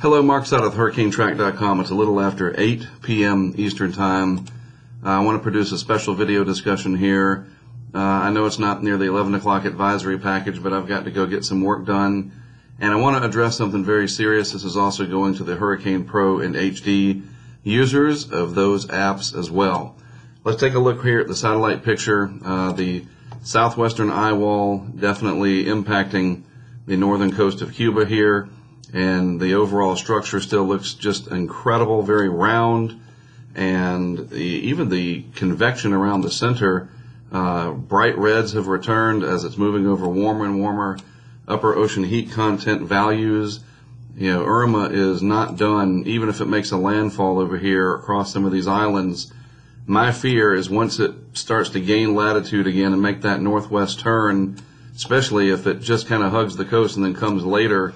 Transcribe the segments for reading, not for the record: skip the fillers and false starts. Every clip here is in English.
Hello, Mark Sott with HurricaneTrack.com. It's a little after 8 p.m. Eastern Time. I want to produce a special video discussion here. I know it's not near the 11 o'clock advisory package, but I've got to go get some work done. And I want to address something very serious. This is also going to the Hurricane Pro and HD users of those apps as well. Let's take a look here at the satellite picture. The southwestern eye wall definitely impacting the northern coast of Cuba here. And the overall structure still looks just incredible, very round, and even the convection around the center, bright reds have returned as it's moving over warmer and warmer upper ocean heat content values. You know, Irma is not done, even if it makes a landfall over here across some of these islands. My fear is once it starts to gain latitude again and make that northwest turn, especially if it just kind of hugs the coast and then comes later,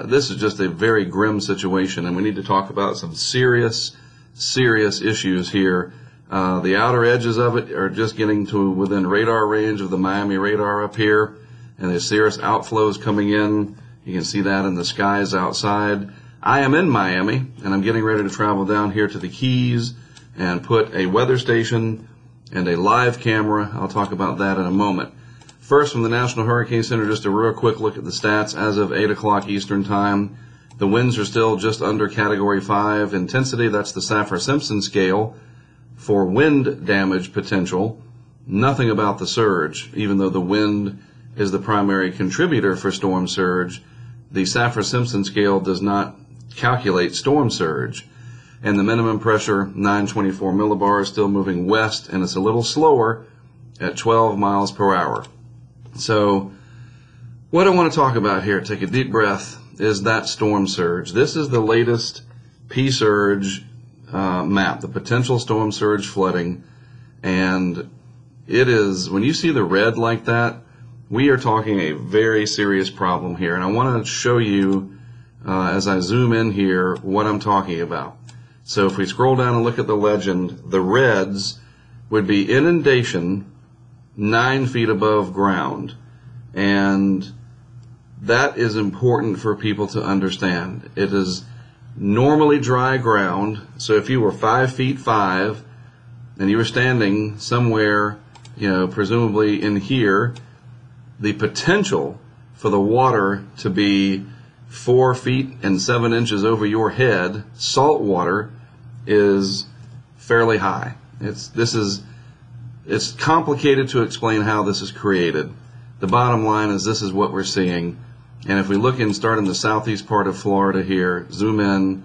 this is just a very grim situation, and we need to talk about some serious issues here. The outer edges of it are just getting to within radar range of the Miami radar up here, and there's serious outflows coming in. You can see that in the skies outside. I am in Miami, and I'm getting ready to travel down here to the Keys and put a weather station and a live camera. I'll talk about that in a moment. First, from the National Hurricane Center, just a real quick look at the stats as of 8 o'clock Eastern Time. The winds are still just under Category 5 intensity. That's the Saffir-Simpson scale for wind damage potential. Nothing about the surge, even though the wind is the primary contributor for storm surge. The Saffir-Simpson scale does not calculate storm surge. And the minimum pressure, 924 millibars, still moving west, and it's a little slower at 12 miles per hour. So what I want to talk about here, take a deep breath, is that storm surge. This is the latest P-surge map, the potential storm surge flooding. And it is, when you see the red like that, we are talking a very serious problem here. And I want to show you, as I zoom in here, what I'm talking about. So if we scroll down and look at the legend, the reds would be inundation 9 feet above ground, and that is important for people to understand. It is normally dry ground, so if you were 5 feet 5 and you were standing somewhere, presumably in here, the potential for the water to be 4 feet and 7 inches over your head, salt water, is fairly high. It's complicated to explain how this is created. The bottom line is this is what we're seeing. And if we look and start in the southeast part of Florida here, zoom in,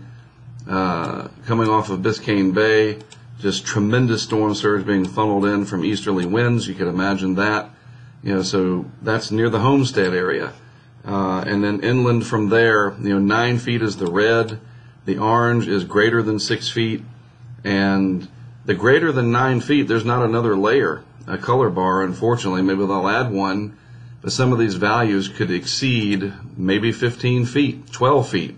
coming off of Biscayne Bay, just tremendous storm surge being funneled in from easterly winds. You could imagine that. So that's near the Homestead area. And then inland from there, 9 feet is the red. The orange is greater than 6 feet. And the greater than 9 feet, there's not another layer, a color bar, unfortunately. Maybe they'll add one, but some of these values could exceed maybe 15 feet, 12 feet.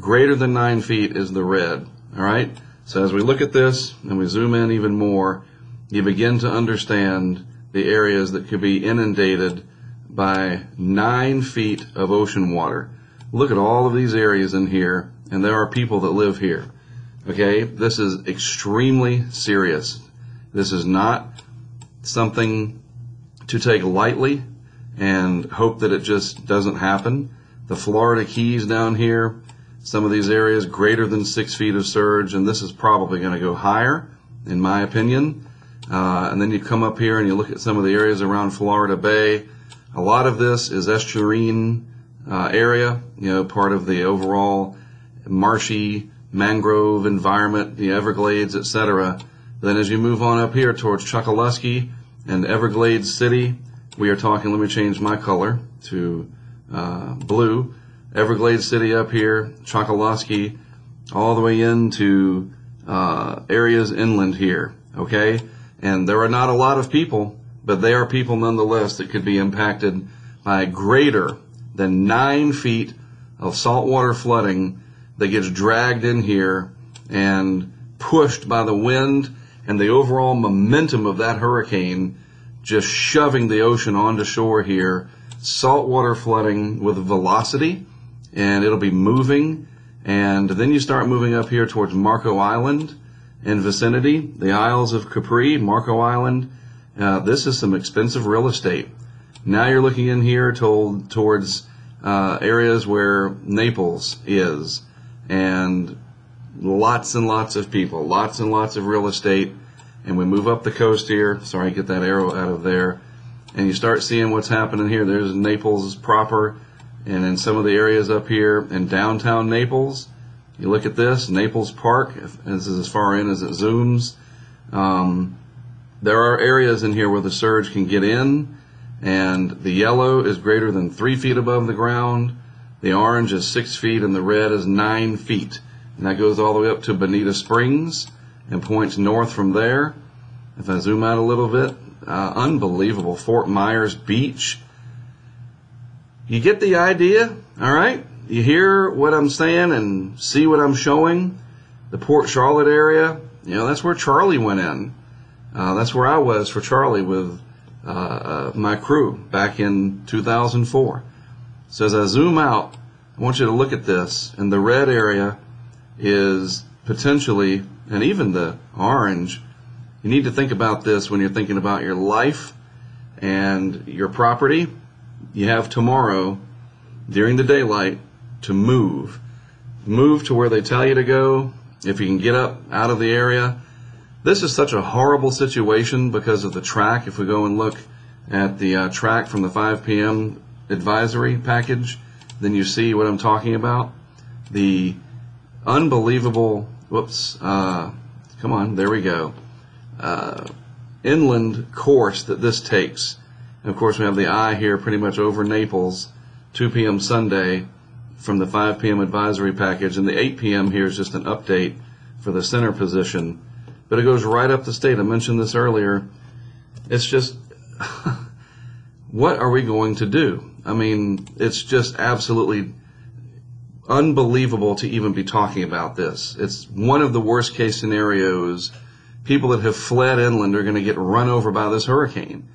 Greater than 9 feet is the red, all right? So as we look at this and we zoom in even more, you begin to understand the areas that could be inundated by 9 feet of ocean water. Look at all of these areas in here, and there are people that live here. Okay, this is extremely serious. This is not something to take lightly and hope that it just doesn't happen. The Florida Keys down here, some of these areas greater than 6 feet of surge, and this is probably going to go higher, in my opinion. And then you come up here and you look at some of the areas around Florida Bay. A lot of this is estuarine area, part of the overall marshy mangrove environment, the Everglades, etc. Then as you move on up here towards Chokoloskee and Everglades City, we are talking, let me change my color to blue, Everglades City up here, Chokoloskee, all the way into areas inland here, okay? And there are not a lot of people, but they are people nonetheless that could be impacted by greater than 9 feet of saltwater flooding that gets dragged in here and pushed by the wind and the overall momentum of that hurricane just shoving the ocean onto shore here. Saltwater flooding with velocity and it'll be moving. And then you start moving up here towards Marco Island and vicinity, the Isles of Capri, Marco Island. This is some expensive real estate. Now you're looking in here towards areas where Naples is, and lots and lots of people, lots and lots of real estate. And we move up the coast here. Sorry, get that arrow out of there. And you start seeing what's happening here. There's Naples proper, and in some of the areas up here in downtown Naples, you look at this, Naples Park, this is as far in as it zooms. There are areas in here where the surge can get in, and the yellow is greater than 3 feet above the ground, the orange is 6 feet, and the red is 9 feet. And that goes all the way up to Bonita Springs and points north from there. If I zoom out a little bit, unbelievable. Fort Myers Beach. You get the idea, all right? You hear what I'm saying and see what I'm showing. The Port Charlotte area, that's where Charlie went in. That's where I was for Charlie with my crew back in 2004. So as I zoom out, I want you to look at this. And the red area is potentially, and even the orange, you need to think about this when you're thinking about your life and your property. You have tomorrow during the daylight to move. Move to where they tell you to go. If you can get up out of the area. This is such a horrible situation because of the track. If we go and look at the track from the 5 p.m. advisory package, then you see what I'm talking about. The unbelievable, come on, there we go. Inland course that this takes. And of course, we have the eye here pretty much over Naples, 2 p.m. Sunday from the 5 p.m. advisory package. And the 8 p.m. here is just an update for the center position. But it goes right up the state. I mentioned this earlier. It's just, what are we going to do? I mean, it's just absolutely unbelievable to even be talking about this. It's one of the worst case scenarios. People that have fled inland are going to get run over by this hurricane,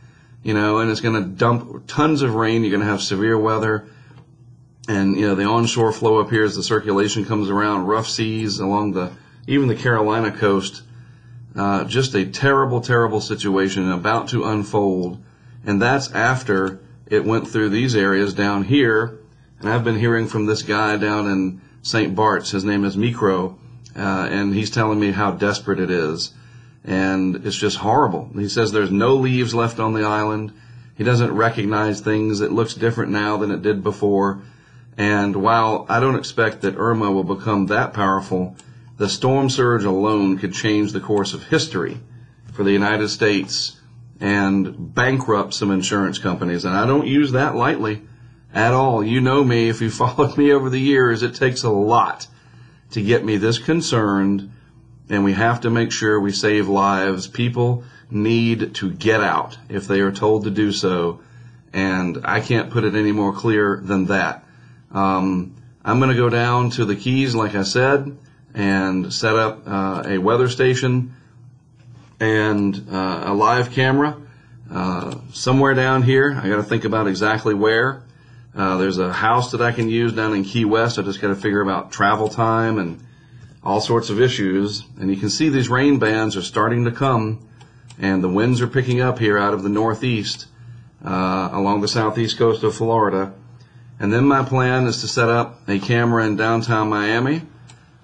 and it's going to dump tons of rain. You're going to have severe weather, and the onshore flow up here as the circulation comes around, rough seas along even the Carolina coast. Just a terrible, terrible situation about to unfold, and that's after it went through these areas down here. And I've been hearing from this guy down in St. Bart's. His name is Micro, and he's telling me how desperate it is. And it's just horrible. He says there's no leaves left on the island. He doesn't recognize things. It looks different now than it did before. And while I don't expect that Irma will become that powerful, the storm surge alone could change the course of history for the United States and bankrupt some insurance companies. And I don't use that lightly at all. You know me, if you followed me over the years, it takes a lot to get me this concerned, and we have to make sure we save lives. People need to get out if they are told to do so, and I can't put it any more clear than that. I'm going to go down to the Keys, like I said, and set up a weather station and a live camera somewhere down here. I got to think about exactly where. There's a house that I can use down in Key West. I just got to figure about travel time and all sorts of issues. And you can see these rain bands are starting to come, and the winds are picking up here out of the northeast along the southeast coast of Florida. And then my plan is to set up a camera in downtown Miami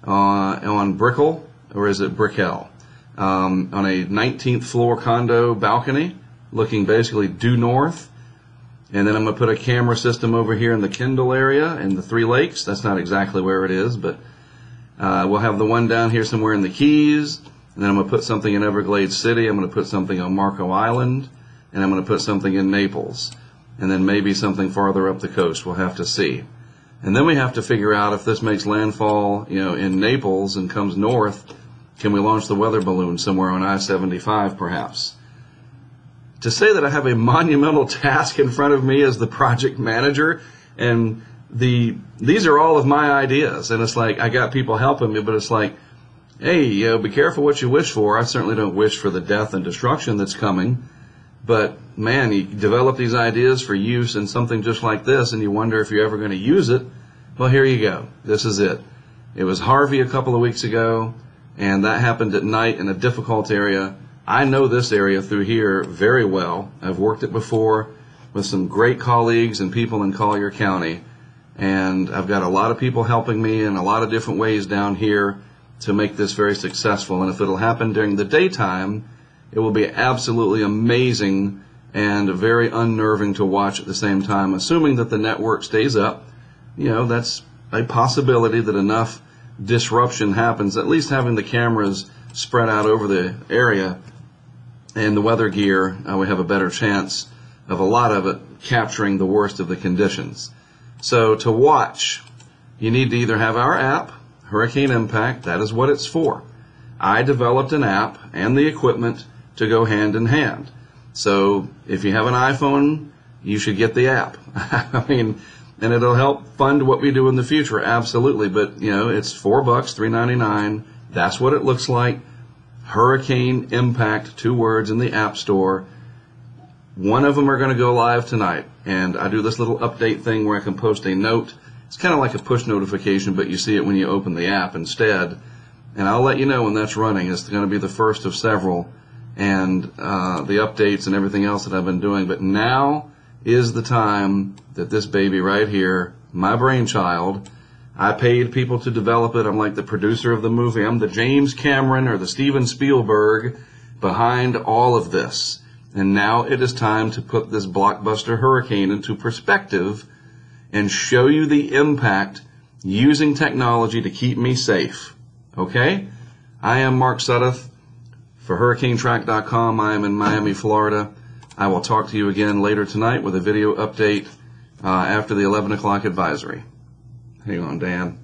on Brickell, or is it Brickell, on a 19th floor condo balcony looking basically due north. And then I'm going to put a camera system over here in the Kendall area in the Three Lakes. That's not exactly where it is, but we'll have the one down here somewhere in the Keys. And then I'm going to put something in Everglades City. I'm going to put something on Marco Island. And I'm going to put something in Naples. And then maybe something farther up the coast. We'll have to see. And then we have to figure out if this makes landfall, in Naples and comes north, can we launch the weather balloon somewhere on I-75 perhaps? To say that I have a monumental task in front of me as the project manager, and these are all of my ideas, and it's like I got people helping me, but it's like, hey, be careful what you wish for. I certainly don't wish for the death and destruction that's coming, but man, you develop these ideas for use in something just like this, and you wonder if you're ever going to use it, Well, here you go. This is it. It was Harvey a couple of weeks ago, and that happened at night in a difficult area. I know this area through here very well. I've worked it before with some great colleagues and people in Collier County, and I've got a lot of people helping me in a lot of different ways down here to make this very successful. And if it'll happen during the daytime, it will be absolutely amazing and very unnerving to watch at the same time, assuming that the network stays up. You know, that's a possibility that enough disruption happens, at least having the cameras spread out over the area and the weather gear, we have a better chance of a lot of it capturing the worst of the conditions. So to watch, you need to either have our app, Hurricane Impact, that is what it's for. I developed an app and the equipment to go hand in hand. So if you have an iPhone, you should get the app. I mean, and it'll help fund what we do in the future, absolutely. But, you know, it's $4, $3.99. That's what it looks like. Hurricane Impact, 2 words, in the App Store. One of them are going to go live tonight. And I do this little update thing where I can post a note. It's kind of like a push notification, but you see it when you open the app instead. And I'll let you know when that's running. It's going to be the first of several. And the updates and everything else that I've been doing. But now is the time that this baby right here, my brainchild, I paid people to develop it. I'm like the producer of the movie. I'm the James Cameron or the Steven Spielberg behind all of this. And now it is time to put this blockbuster hurricane into perspective and show you the impact using technology to keep me safe. Okay? I am Mark Sudduth for HurricaneTrack.com. I am in Miami, Florida. I will talk to you again later tonight with a video update after the 11 o'clock advisory. Hang on, Dan.